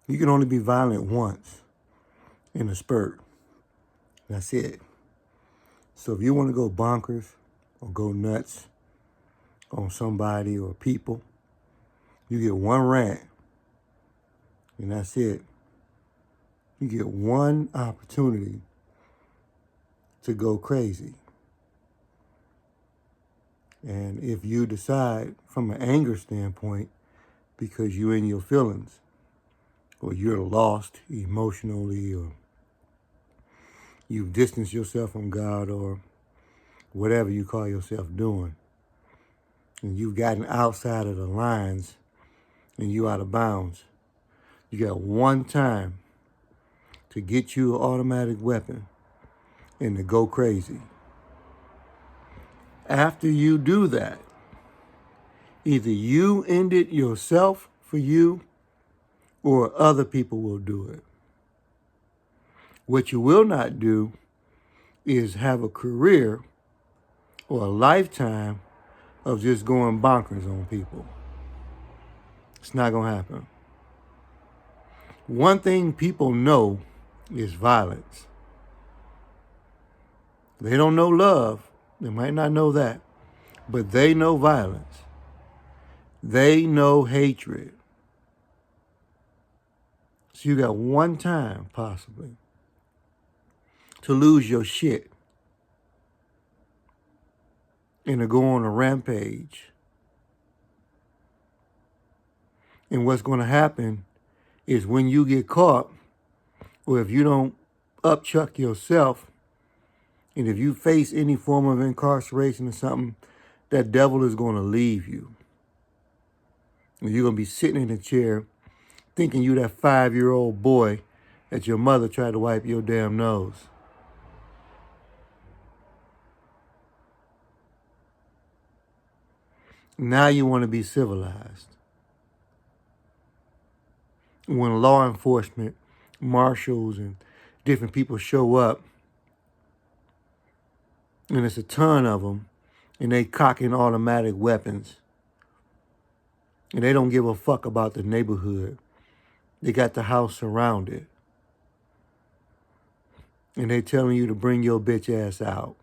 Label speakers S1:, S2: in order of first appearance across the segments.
S1: You can only be violent once in a spurt. That's it. So if you want to go bonkers or go nuts on somebody or people, you get one rant and that's it. You get one opportunity to go crazy. And if you decide from an anger standpoint, because you're in your feelings, or you're lost emotionally, or you've distanced yourself from God, or whatever you call yourself doing, and you've gotten outside of the lines and you out of bounds, you got one time to get you an automatic weapon and to go crazy. After you do that, either you end it yourself for you or other people will do it. What you will not do is have a career or a lifetime of just going bonkers on people. It's not going to happen. One thing people know is violence. They don't know love. They might not know that. But they know violence. They know hatred. So you got one time, possibly, to lose your shit and to go on a rampage. And what's going to happen is when you get caught, or if you don't upchuck yourself, and if you face any form of incarceration or something, that devil is going to leave you. And you're going to be sitting in a chair thinking you that 5-year-old boy that your mother tried to wipe your damn nose. Now you want to be civilized. When law enforcement, marshals, and different people show up, and it's a ton of them, and they cocking automatic weapons, and they don't give a fuck about the neighborhood. They got the house surrounded, and they telling you to bring your bitch ass out.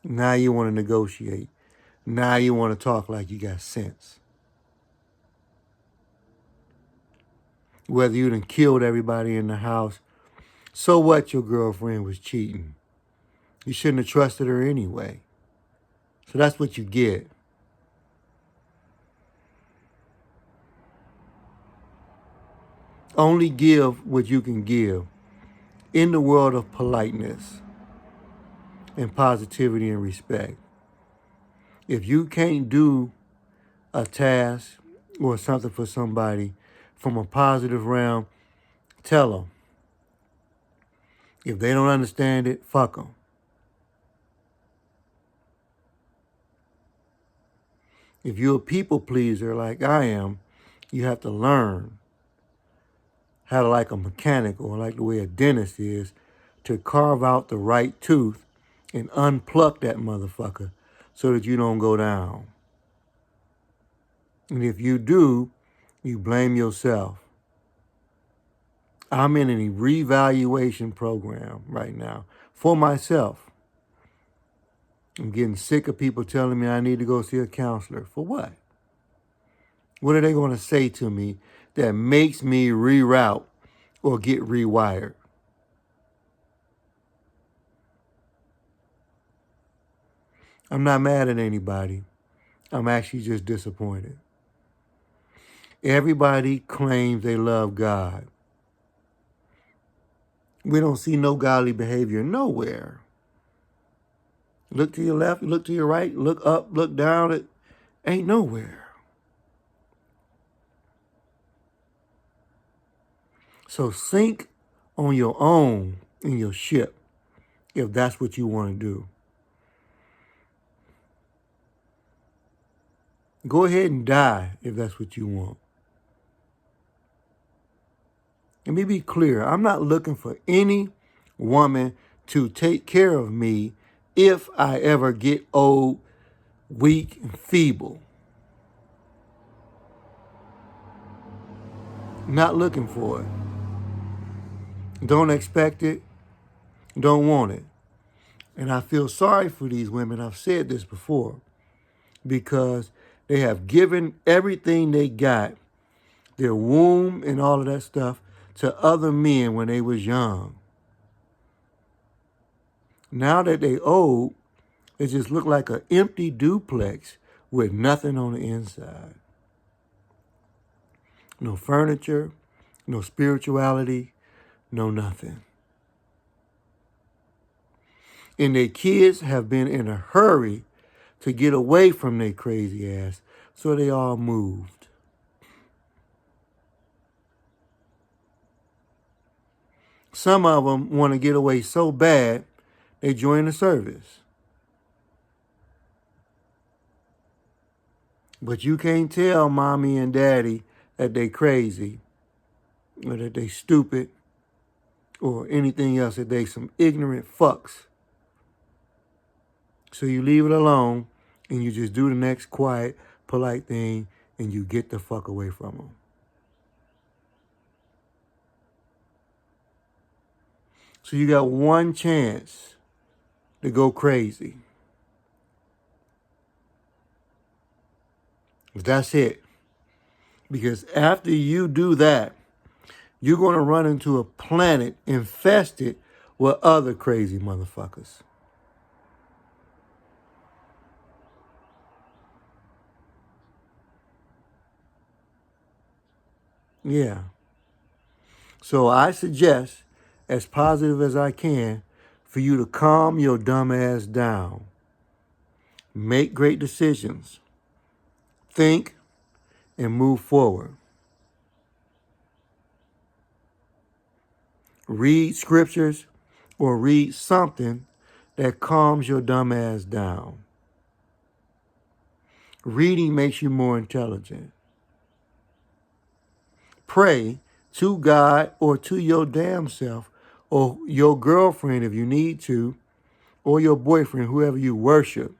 S1: Now you want to negotiate. Now you want to talk like you got sense. Whether you done killed everybody in the house, so what your girlfriend was cheating? You shouldn't have trusted her anyway. So that's what you get. Only give what you can give in the world of politeness and positivity and respect. If you can't do a task or something for somebody from a positive realm, tell them. If they don't understand it, fuck them. If you're a people pleaser like I am, you have to learn how to, like a mechanic or like the way a dentist is, to carve out the right tooth and unpluck that motherfucker so that you don't go down. And if you do, you blame yourself. I'm in a reevaluation program right now for myself. I'm getting sick of people telling me I need to go see a counselor. For what? What are they going to say to me that makes me reroute or get rewired? I'm not mad at anybody. I'm actually just disappointed. Everybody claims they love God. We don't see no godly behavior nowhere. Look to your left, look to your right, look up, look down. It ain't nowhere. So sink on your own in your ship if that's what you want to do. Go ahead and die if that's what you want. Let me be clear. I'm not looking for any woman to take care of me if I ever get old, weak, and feeble. Not looking for it. Don't expect it. Don't want it. And I feel sorry for these women. I've said this before. Because they have given everything they got, their womb and all of that stuff, to other men when they was young. Now that they old, it just look like an empty duplex with nothing on the inside. No furniture, no spirituality, no nothing. And their kids have been in a hurry to get away from their crazy ass, so they all moved. Some of them want to get away so bad, they join the service. But you can't tell mommy and daddy that they crazy, or that they stupid, or anything else, that they some ignorant fucks. So you leave it alone, and you just do the next quiet, polite thing, and you get the fuck away from them. So you got one chance to go crazy. That's it. Because after you do that, you're going to run into a planet infested with other crazy motherfuckers. Yeah. So I suggest, as positive as I can, for you to calm your dumb ass down. Make great decisions. Think and move forward. Read scriptures or read something that calms your dumb ass down. Reading makes you more intelligent. Pray to God or to your damn self or your girlfriend if you need to, or your boyfriend, whoever you worship,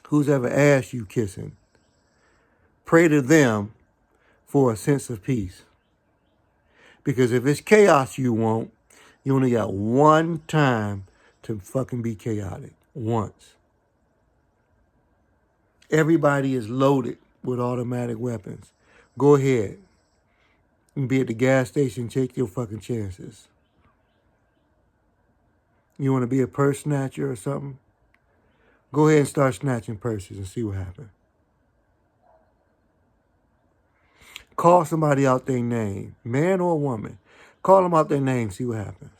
S1: who's ever asked you kissing. Pray to them for a sense of peace. Because if it's chaos you want, you only got one time to fucking be chaotic. Once. Everybody is loaded with automatic weapons. Go ahead and be at the gas station, take your fucking chances. You want to be a purse snatcher or something? Go ahead and start snatching purses and see what happens. Call somebody out their name, man or woman. Call them out their name, see what happens.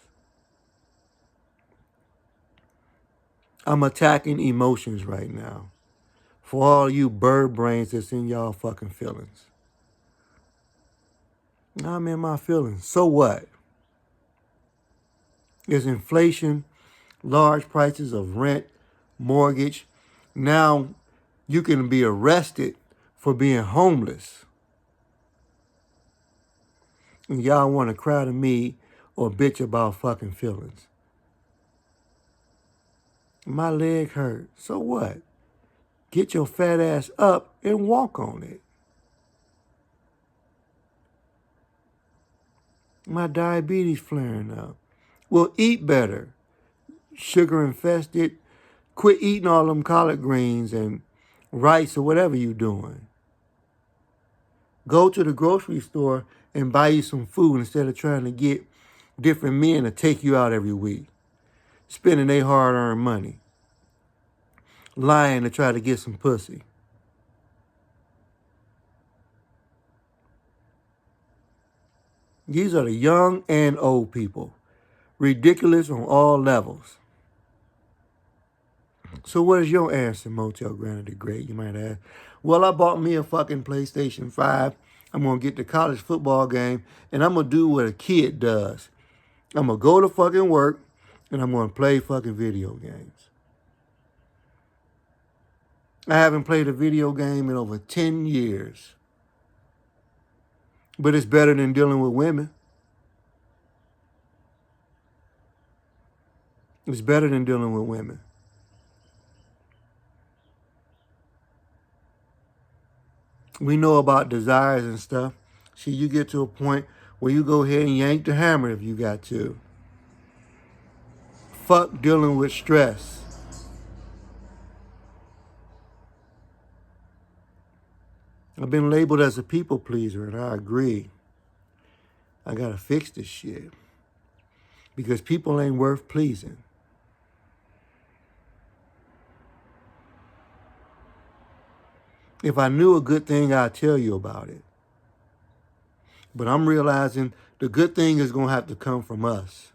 S1: I'm attacking emotions right now. For all you bird brains that's in y'all fucking feelings. I'm in my feelings. So what? There's inflation, large prices of rent, mortgage. Now you can be arrested for being homeless. And y'all want to cry to me or bitch about fucking feelings. My leg hurt. So what? Get your fat ass up and walk on it. My diabetes flaring up. Well, eat better. Sugar infested. Quit eating all them collard greens and rice or whatever you doing. Go to the grocery store and buy you some food instead of trying to get different men to take you out every week. Spending their hard-earned money. Lying to try to get some pussy. These are the young and old people. Ridiculous on all levels. So what is your answer, Motell Granite the Great, you might ask? Well, I bought me a fucking PlayStation 5. I'm going to get the college football game, and I'm going to do what a kid does. I'm going to go to fucking work, and I'm going to play fucking video games. I haven't played a video game in over 10 years. But it's better than dealing with women. It's better than dealing with women. We know about desires and stuff. See, you get to a point where you go ahead and yank the hammer if you got to. Fuck dealing with stress. I've been labeled as a people pleaser, and I agree. I gotta fix this shit. Because people ain't worth pleasing. If I knew a good thing, I'd tell you about it. But I'm realizing the good thing is going to have to come from us.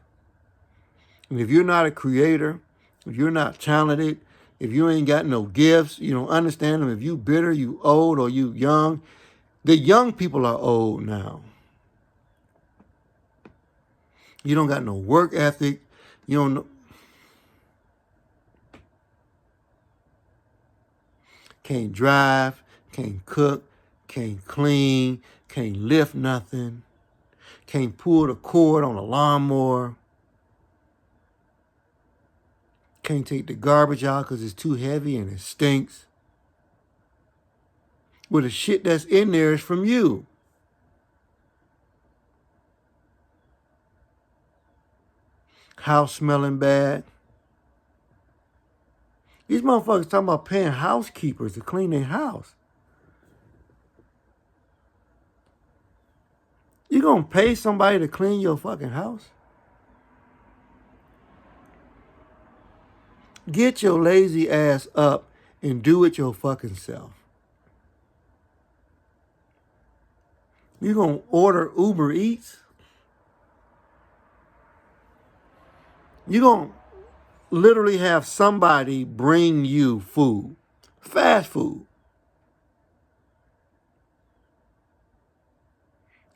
S1: And if you're not a creator, if you're not talented, if you ain't got no gifts, you don't understand them, if you bitter, you old, or you young, the young people are old now. You don't got no work ethic. You don't know, can't drive, can't cook, can't clean, can't lift nothing, can't pull the cord on a lawnmower, can't take the garbage out because it's too heavy and it stinks. Well, the shit that's in there is from you. House smelling bad. These motherfuckers talking about paying housekeepers to clean their house. You gonna pay somebody to clean your fucking house? Get your lazy ass up and do it your fucking self. You gonna order Uber Eats? You gonna literally have somebody bring you food. Fast food.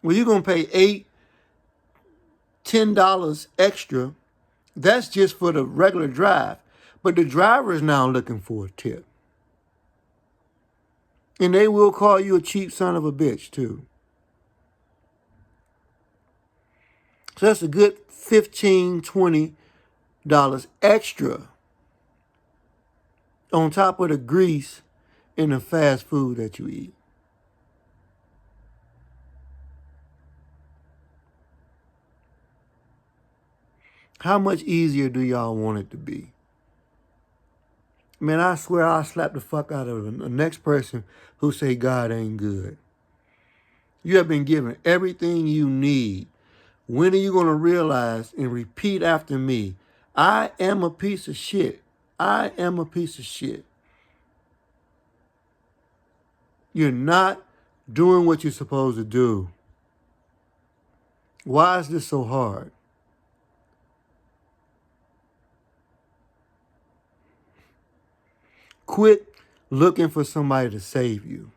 S1: Well, you're gonna pay $8, $10 extra. That's just for the regular drive. But the driver is now looking for a tip. And they will call you a cheap son of a bitch, too. So that's a good $15, $20 extra on top of the grease in the fast food that you eat. How much easier do y'all want it to be? Man, I swear I'll slap the fuck out of the next person who say God ain't good. You have been given everything you need. When are you going to realize and repeat after me? I am a piece of shit. I am a piece of shit. You're not doing what you're supposed to do. Why is this so hard? Quit looking for somebody to save you.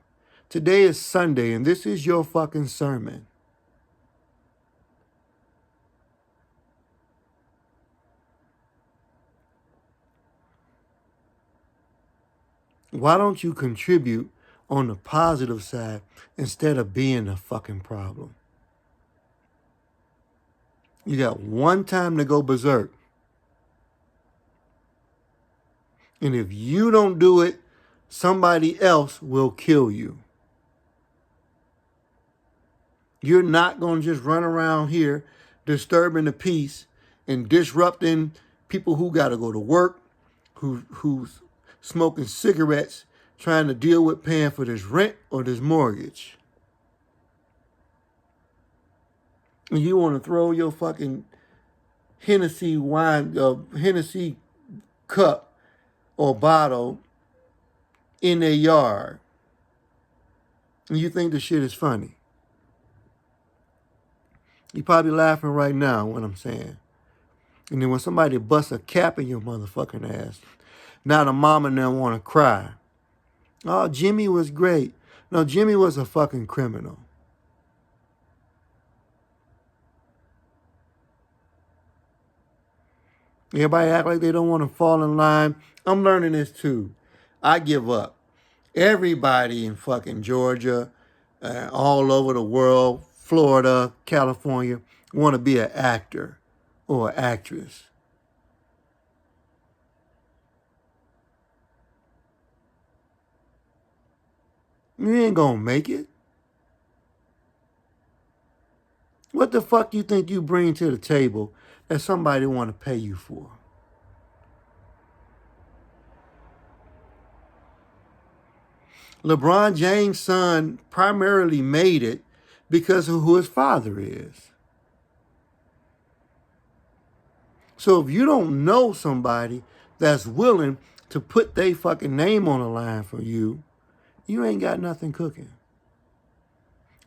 S1: Today is Sunday, and this is your fucking sermon. Why don't you contribute on the positive side instead of being the fucking problem? You got one time to go berserk. And if you don't do it, somebody else will kill you. You're not going to just run around here disturbing the peace and disrupting people who got to go to work, who's smoking cigarettes, trying to deal with paying for this rent or this mortgage. And you want to throw your fucking Hennessy wine, Hennessy cup or bottle in their yard. And you think the shit is funny. You're probably laughing right now what I'm saying. And then when somebody busts a cap in your motherfucking ass, now the mom and them want to cry. Oh, Jimmy was great. No, Jimmy was a fucking criminal. Everybody act like they don't want to fall in line. I'm learning this too. I give up. Everybody in fucking Georgia, all over the world, Florida, California, want to be an actor or an actress. You ain't gonna make it. What the fuck you think you bring to the table that somebody want to pay you for? LeBron James' son primarily made it because of who his father is. So if you don't know somebody that's willing to put their fucking name on the line for you, you ain't got nothing cooking.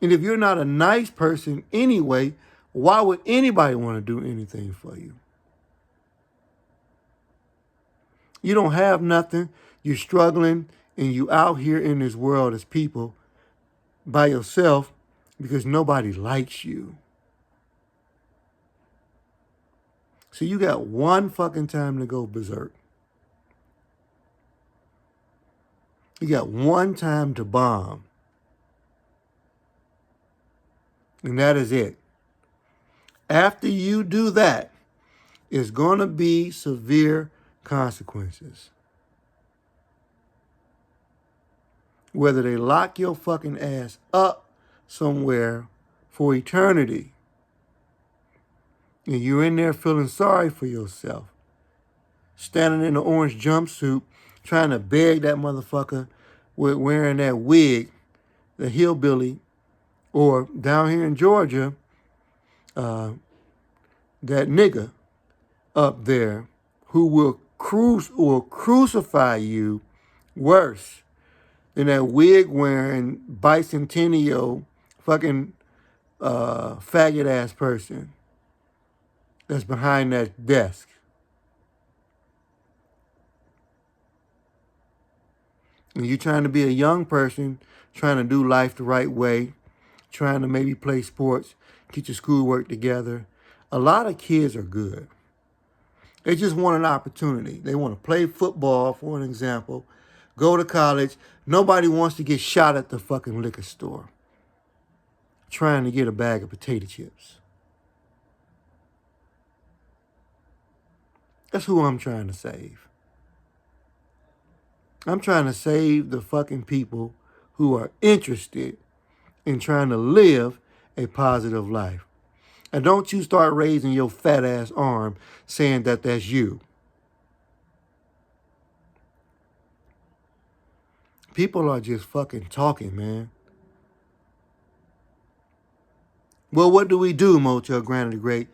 S1: And if you're not a nice person anyway, why would anybody want to do anything for you? You don't have nothing, you're struggling, and you out here in this world as people by yourself because nobody likes you. So you got one fucking time to go berserk. You got one time to bomb. And that is it. After you do that, it's going to be severe consequences. Whether they lock your fucking ass up somewhere for eternity, and you're in there feeling sorry for yourself, standing in the orange jumpsuit, trying to beg that motherfucker with wearing that wig, the hillbilly, or down here in Georgia, that nigga up there who will crucify you worse than that wig wearing bicentennial fucking faggot ass person that's behind that desk. And you trying to be a young person, trying to do life the right way, trying to maybe play sports, get your schoolwork together. A lot of kids are good. They just want an opportunity. They want to play football, for an example, go to college. Nobody wants to get shot at the fucking liquor store trying to get a bag of potato chips. That's who I'm trying to save. I'm trying to save the fucking people who are interested in trying to live a positive life. And don't you start raising your fat ass arm saying that that's you. People are just fucking talking, man. Well, what do we do, Motell Granite the Great?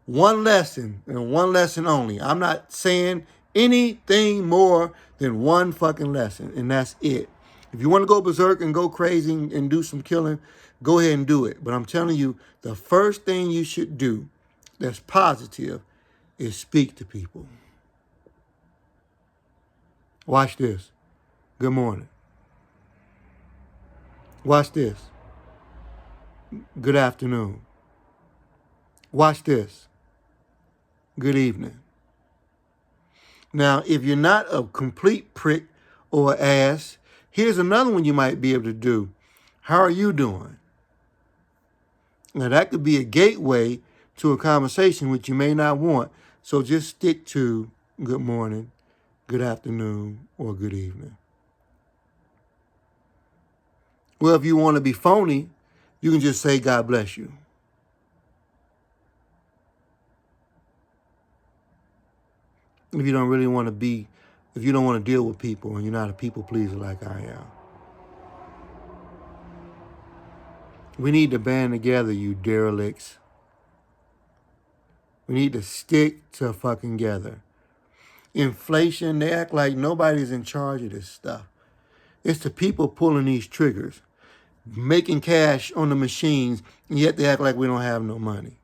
S1: One lesson and one lesson only. I'm not saying anything more than one fucking lesson, and that's it. If you want to go berserk and go crazy and do some killing, go ahead and do it. But I'm telling you, the first thing you should do that's positive is speak to people. Watch this. Good morning. Watch this. Good afternoon. Watch this. Good evening. Now, if you're not a complete prick or ass, here's another one you might be able to do. How are you doing? Now, that could be a gateway to a conversation which you may not want. So just stick to good morning, good afternoon, or good evening. Well, if you want to be phony, you can just say God bless you. If you don't really want to be, if you don't want to deal with people and you're not a people pleaser like I am. We need to band together, you derelicts. We need to stick to fucking together. Inflation, they act like nobody's in charge of this stuff. It's the people pulling these triggers, making cash on the machines, and yet they act like we don't have no money.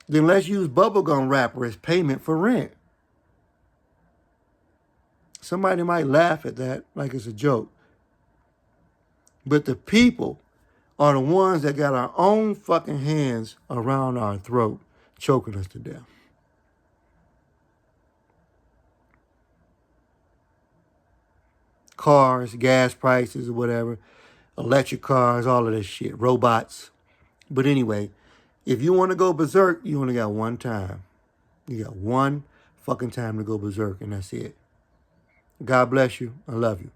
S1: Then let's use bubblegum wrapper as payment for rent. Somebody might laugh at that like it's a joke. But the people are the ones that got our own fucking hands around our throat, choking us to death. Cars, gas prices or whatever, electric cars, all of this shit, robots. But anyway, if you want to go berserk, you only got one time. You got one fucking time to go berserk, and that's it. God bless you. I love you.